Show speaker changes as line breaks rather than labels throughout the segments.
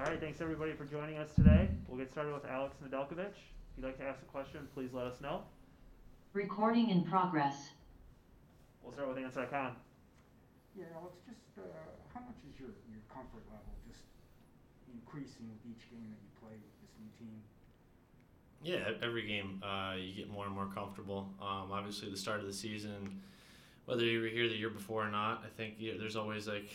All right, thanks everybody for joining us today. We'll get started with Alex Nedeljkovic. If you'd like to ask a question, please let us know.
Recording in progress.
We'll start with Ansar Khan.
Yeah, Alex, just how much is your comfort level just increasing with each game that you play with this new team?
Yeah, every game you get more and more comfortable. Obviously, the start of the season, whether you were here the year before or not, I think there's always like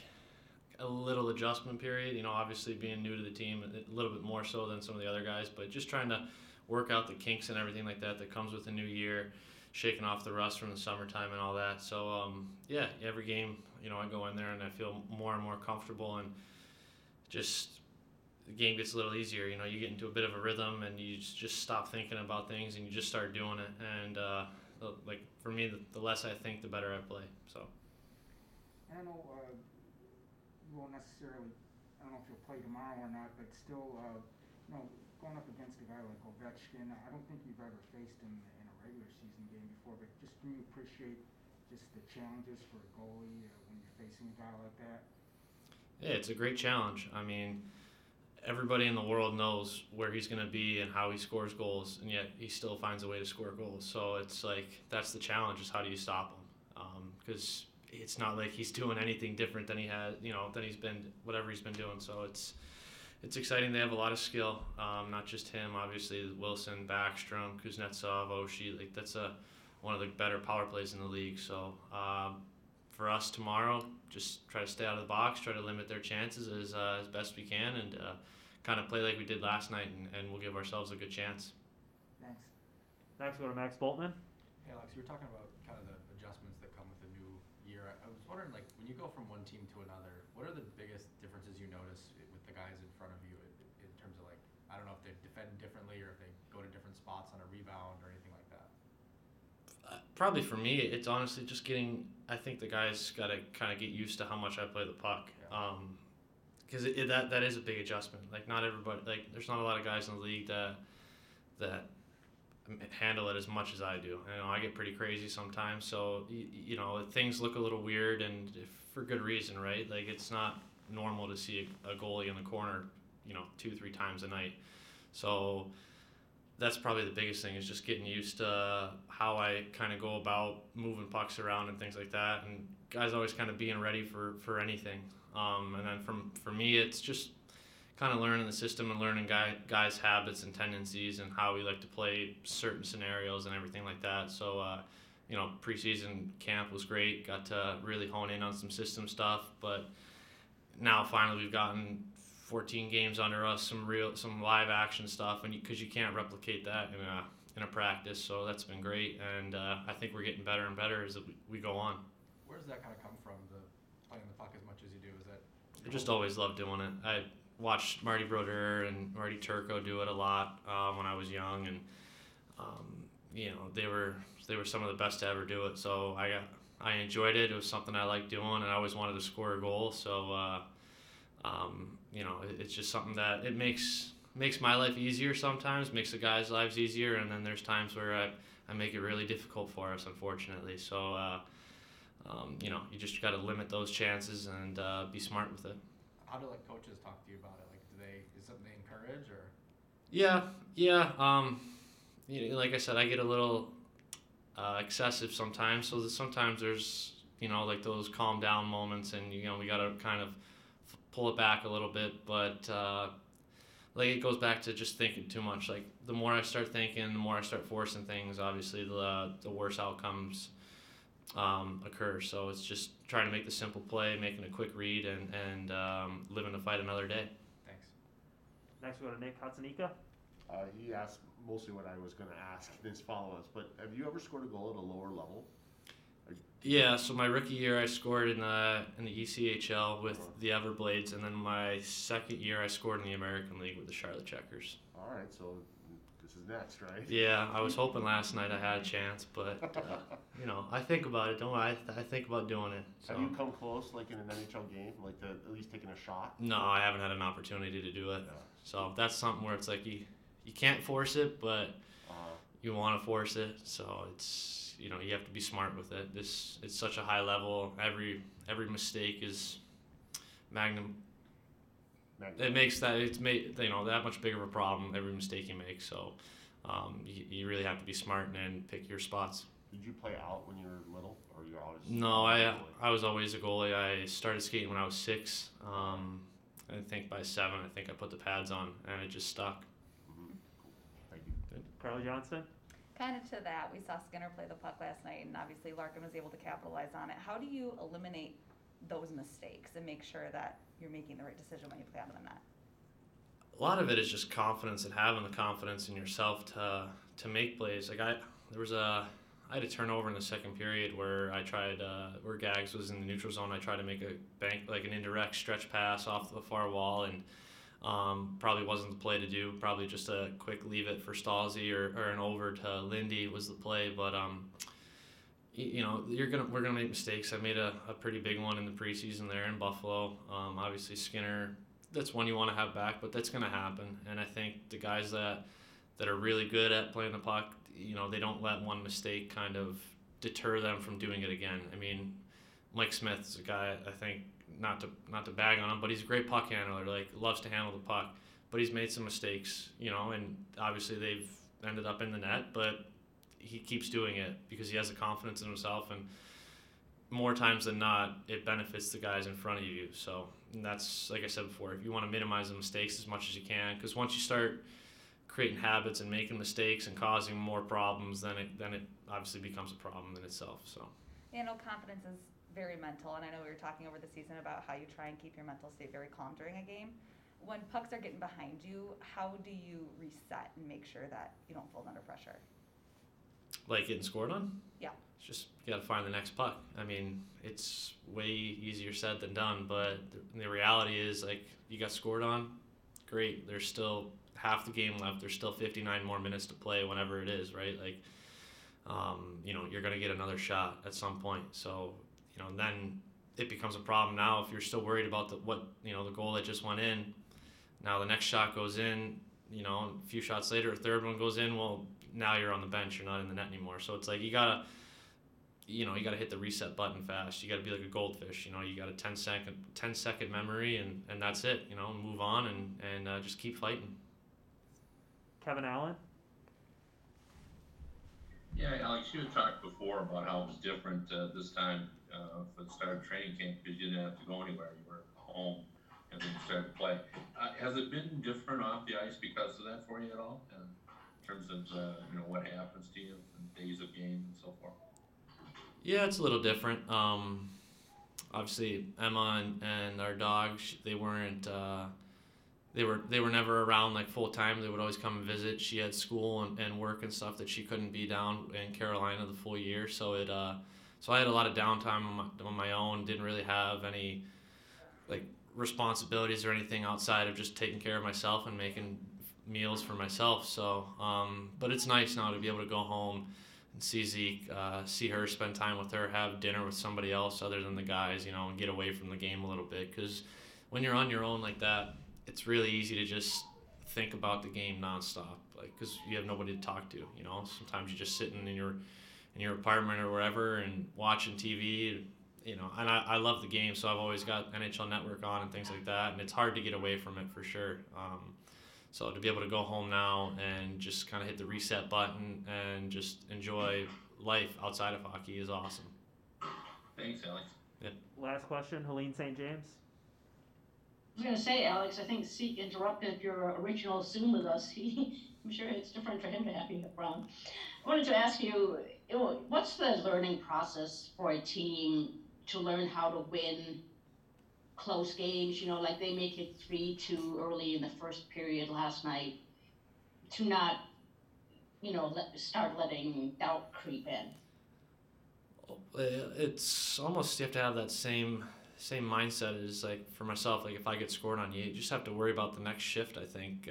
a little adjustment period. Obviously being new to the team, a little bit more so than some of the other guys, but just trying to work out the kinks and everything like that comes with a new year, shaking off the rust from the summertime and all that. So yeah, every game, I go in there and I feel more and more comfortable, and just the game gets a little easier. You get into a bit of a rhythm, and you just stop thinking about things, and you just start doing it. And like for me, the less I think, the better I play. So.
And I know you won't necessarily. I don't know if you'll play tomorrow or not, but still, going up against a guy like Ovechkin, I don't think you've ever faced him in a regular season game before. But just do you appreciate just the challenges for a goalie when you're facing a guy like that?
Yeah, it's a great challenge. I mean, everybody in the world knows where he's going to be and how he scores goals, and yet he still finds a way to score goals. So it's like that's the challenge: is how do you stop him? Because it's not like he's doing anything different than than he's been, whatever he's been doing. So it's exciting. They have a lot of skill, not just him. Obviously, Wilson, Backstrom, Kuznetsov, Oshie. Like that's one of the better power plays in the league. So for us tomorrow, just try to stay out of the box, try to limit their chances as best we can, and kind of play like we did last night, and we'll give ourselves a good chance.
Thanks.
Next, we'll go to Max Boltman.
Hey Alex, you were talking about kind of the adjustments that come with a new year. I was wondering, like, when you go from one team to another, what are the biggest differences you notice with the guys in front of you in terms of, like, I don't know if they defend differently or if they go to different spots on a rebound or anything like that?
Probably for me, it's honestly just getting. I think the guys got to kind of get used to how much I play the puck. Because that is a big adjustment. Like not everybody, like there's not a lot of guys in the league that handle it as much as I do. I get pretty crazy sometimes, so things look a little weird, and for good reason, right? Like it's not normal to see a goalie in the corner, 2-3 times a night. So that's probably the biggest thing, is just getting used to how I kind of go about moving pucks around and things like that, and guys always kind of being ready for anything. And then for me, it's just kind of learning the system and learning guys' habits and tendencies and how we like to play certain scenarios and everything like that. So, preseason camp was great. Got to really hone in on some system stuff, but now finally we've gotten 14 games under us, some live action stuff, and because you can't replicate that in a practice. So that's been great, and I think we're getting better and better as we go on.
Where does that kind of come from, the playing the puck as much as you do? Is that
I just always loved doing it. I watched Marty Brodeur and Marty Turco do it a lot when I was young, and they were some of the best to ever do it. So I enjoyed it. It was something I liked doing, and I always wanted to score a goal. So it's just something that it makes my life easier sometimes, makes the guys' lives easier, and then there's times where I make it really difficult for us, unfortunately. So you just got to limit those chances and be smart with it.
How do coaches talk to you about it? Is something they encourage or?
Yeah. Like I said, I get a little excessive sometimes. So sometimes there's those calm down moments, and we got to kind of pull it back a little bit. But it goes back to just thinking too much. Like the more I start thinking, the more I start forcing things. Obviously, the worse outcomes occur. So it's just trying to make the simple play, making a quick read, and living to fight another day.
Thanks.
Next, we go to Nick Hatzanika.
He asked mostly what I was going to ask in his follow-ups, but have you ever scored a goal at a lower level?
Yeah, so my rookie year I scored in the ECHL with the Everblades, and then my second year I scored in the American League with the Charlotte Checkers.
All right, so this is next, right?
Yeah, I was hoping last night I had a chance, but I think about it. Don't I think about doing it. So.
Have you come close, like in an NHL game, like to at least taking a shot?
No, I haven't had an opportunity to do it. Yeah. So that's something where it's like you can't force it, but you want to force it. So it's you have to be smart with it. It's such a high level. Every mistake is it makes that it's made that much bigger of a problem every mistake you make. So you really have to be smart and pick your spots.
Did you play out when you were little, or you always?
No, I was always a goalie. I started skating when I was 6. I think by 7, I think I put the pads on, and it just stuck.
Mm-hmm. Cool. Thank you.
Carly Johnson?
Kind of to that, we saw Skinner play the puck last night, and obviously Larkin was able to capitalize on it. How do you eliminate those mistakes and make sure that you're making the right decision when you play out of the net?
A lot of it is just confidence and having the confidence in yourself to make plays. Like I had a turnover in the second period where I tried where Gags was in the neutral zone. I tried to make an indirect stretch pass off the far wall, and probably wasn't the play to do. Probably just a quick leave it for Stalzy or an over to Lindy was the play. But we're gonna make mistakes. I made a pretty big one in the preseason there in Buffalo. Obviously Skinner, that's one you want to have back, but that's gonna happen. And I think the guys that are really good at playing the puck, they don't let one mistake kind of deter them from doing it again. I mean, Mike Smith's a guy, I think, not to bag on him, but he's a great puck handler, like loves to handle the puck, but he's made some mistakes, and obviously they've ended up in the net, but he keeps doing it because he has the confidence in himself, and more times than not, it benefits the guys in front of you. So that's, like I said before, if you want to minimize the mistakes as much as you can, because once you start creating habits and making mistakes and causing more problems, then it obviously becomes a problem in itself. So
Confidence is very mental, and I know we were talking over the season about how you try and keep your mental state very calm during a game. When pucks are getting behind you, how do you reset and make sure that you don't fold under pressure?
Like getting scored on?
Yeah.
It's just you got to find the next puck. I mean, it's way easier said than done, but the reality is, like, you got scored on, great. There's still half the game left. There's still 59 more minutes to play whenever it is, right? Like, you're going to get another shot at some point. So, then it becomes a problem now if you're still worried about the goal that just went in. Now the next shot goes in, a few shots later, a third one goes in. Well, now you're on the bench. You're not in the net anymore. So it's like you gotta hit the reset button fast. You gotta be like a goldfish. You got a 10-second memory, and that's it. Move on and just keep fighting.
Kevin Allen?
Yeah, Alex, you had talked before about how it was different this time for the start of training camp because you didn't have to go anywhere. You were home and then you started to play. Has it been different off the ice because of that for you at all? In terms of what happens to you in days of game and so forth?
Yeah, it's a little different. Obviously, Emma and our dog, they weren't. They were never around like full time. They would always come and visit. She had school and work and stuff that she couldn't be down in Carolina the full year. So so I had a lot of downtime on my own. Didn't really have any like responsibilities or anything outside of just taking care of myself and making meals for myself. So, but it's nice now to be able to go home and see Zeke, see her, spend time with her, have dinner with somebody else other than the guys, and get away from the game a little bit. Because when you're on your own like that, it's really easy to just think about the game nonstop, like because you have nobody to talk to. Sometimes you're just sitting in your apartment or wherever and watching TV. And I love the game, so I've always got NHL Network on and things like that, and it's hard to get away from it for sure. So to be able to go home now and just kind of hit the reset button and just enjoy life outside of hockey is awesome.
Thanks, Alex.
Yeah.
Last question, Helene St. James?
I was going to say, Alex, I think Zeke interrupted your original Zoom with us. I'm sure it's different for him to have you around. I wanted to ask you, what's the learning process for a team to learn how to win close games? Like they make it 3-2 early in the first period last night, to not, start letting doubt creep in.
It's almost, you have to have that same mindset as like for myself. Like if I get scored on, you just have to worry about the next shift. I think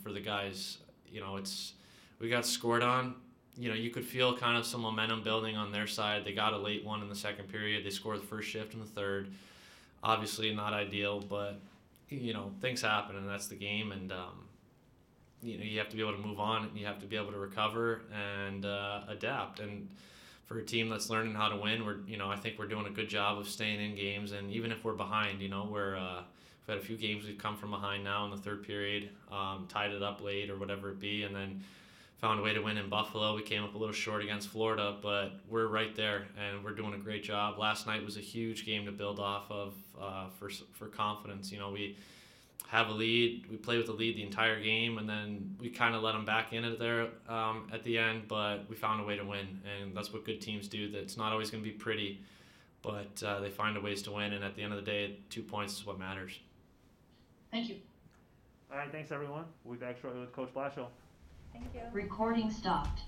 for the guys, we got scored on. You could feel kind of some momentum building on their side. They got a late one in the second period. They scored the first shift in the third. Obviously not ideal, but things happen, and that's the game. And you have to be able to move on, and you have to be able to recover and adapt. And for a team that's learning how to win, I think we're doing a good job of staying in games. And even if we're behind, if we've had a few games we've come from behind now in the third period, tied it up late or whatever it be, and then found a way to win in Buffalo. We came up a little short against Florida, but we're right there, and we're doing a great job. Last night was a huge game to build off of for confidence. You know, we have a lead, we play with a lead the entire game, and then we kind of let them back in it there at the end, but we found a way to win, and that's what good teams do. That it's not always going to be pretty, but they find a ways to win, and at the end of the day, 2 points is what matters.
Thank you.
All right, thanks everyone. We'll be back shortly with Coach Blashill.
Thank you.
Recording stopped.